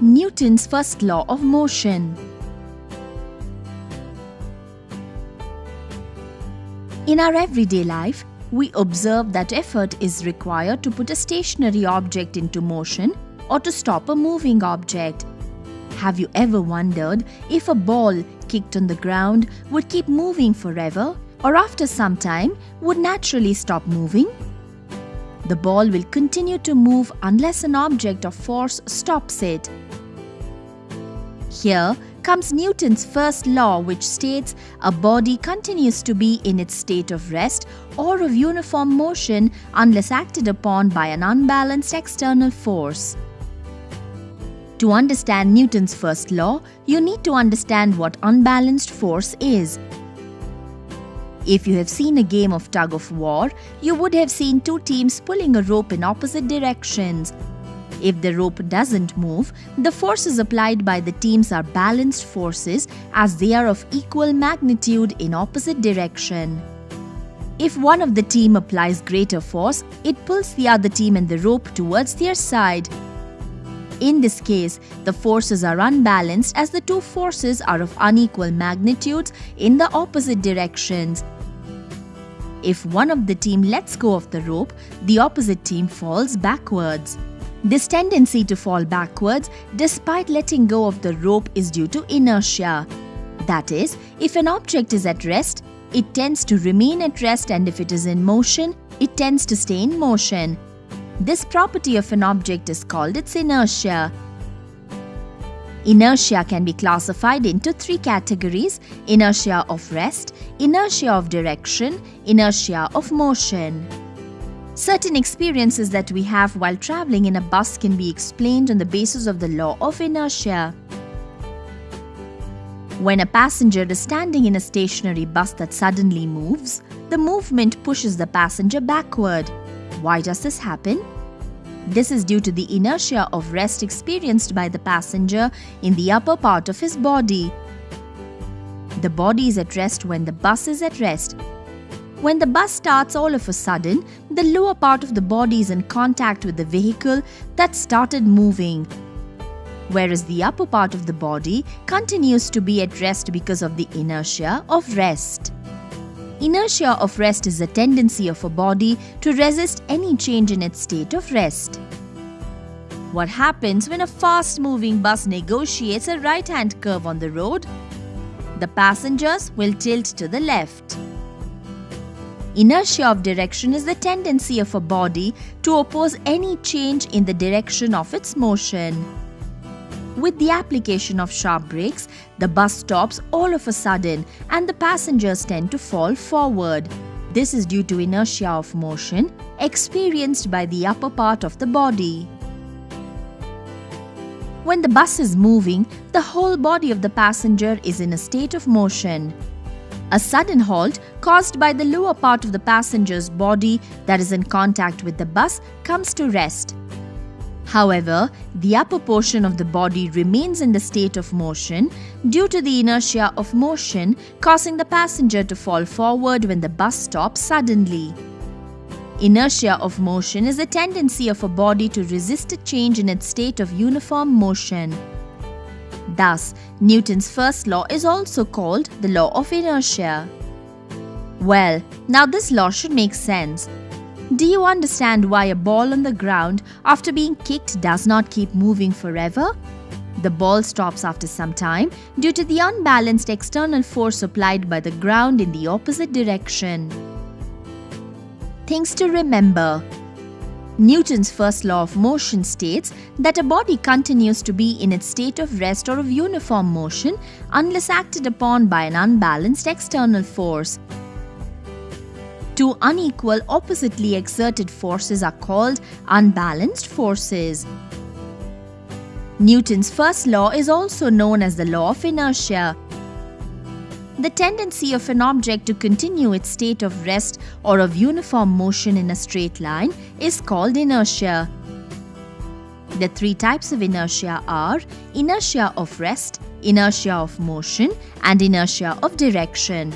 Newton's first law of motion. In our everyday life, we observe that effort is required to put a stationary object into motion or to stop a moving object. Have you ever wondered if a ball kicked on the ground would keep moving forever, or after some time would naturally stop moving? The ball will continue to move unless an object of force stops it. Here comes Newton's first law, which states a body continues to be in its state of rest or of uniform motion unless acted upon by an unbalanced external force. To understand Newton's first law, you need to understand what unbalanced force is. If you have seen a game of tug of war, you would have seen two teams pulling a rope in opposite directions. If the rope doesn't move, the forces applied by the teams are balanced forces as they are of equal magnitude in opposite direction. If one of the team applies greater force, it pulls the other team and the rope towards their side. In this case, the forces are unbalanced as the two forces are of unequal magnitudes in the opposite directions. If one of the team lets go of the rope, the opposite team falls backwards. This tendency to fall backwards despite letting go of the rope is due to inertia. That is, if an object is at rest, it tends to remain at rest, and if it is in motion, it tends to stay in motion. This property of an object is called its inertia. Inertia can be classified into three categories: inertia of rest, inertia of direction, inertia of motion. Certain experiences that we have while traveling in a bus can be explained on the basis of the law of inertia. When a passenger is standing in a stationary bus that suddenly moves, the movement pushes the passenger backward. Why does this happen? This is due to the inertia of rest experienced by the passenger in the upper part of his body. The body is at rest when the bus is at rest. When the bus starts, all of a sudden, the lower part of the body is in contact with the vehicle that started moving, whereas the upper part of the body continues to be at rest because of the inertia of rest. Inertia of rest is the tendency of a body to resist any change in its state of rest. What happens when a fast-moving bus negotiates a right-hand curve on the road? The passengers will tilt to the left. Inertia of direction is the tendency of a body to oppose any change in the direction of its motion. With the application of sharp brakes, the bus stops all of a sudden and the passengers tend to fall forward. This is due to inertia of motion experienced by the upper part of the body. When the bus is moving, the whole body of the passenger is in a state of motion. A sudden halt caused by the lower part of the passenger's body that is in contact with the bus comes to rest. However, the upper portion of the body remains in the state of motion due to the inertia of motion, causing the passenger to fall forward when the bus stops suddenly. Inertia of motion is the tendency of a body to resist a change in its state of uniform motion. Thus, Newton's first law is also called the law of inertia. Well, now this law should make sense. Do you understand why a ball on the ground after being kicked does not keep moving forever? The ball stops after some time due to the unbalanced external force applied by the ground in the opposite direction. Things to remember. Newton's first law of motion states that a body continues to be in its state of rest or of uniform motion unless acted upon by an unbalanced external force. Two unequal, oppositely exerted forces are called unbalanced forces. Newton's first law is also known as the law of inertia. The tendency of an object to continue its state of rest or of uniform motion in a straight line is called inertia. The three types of inertia are inertia of rest, inertia of motion, and inertia of direction.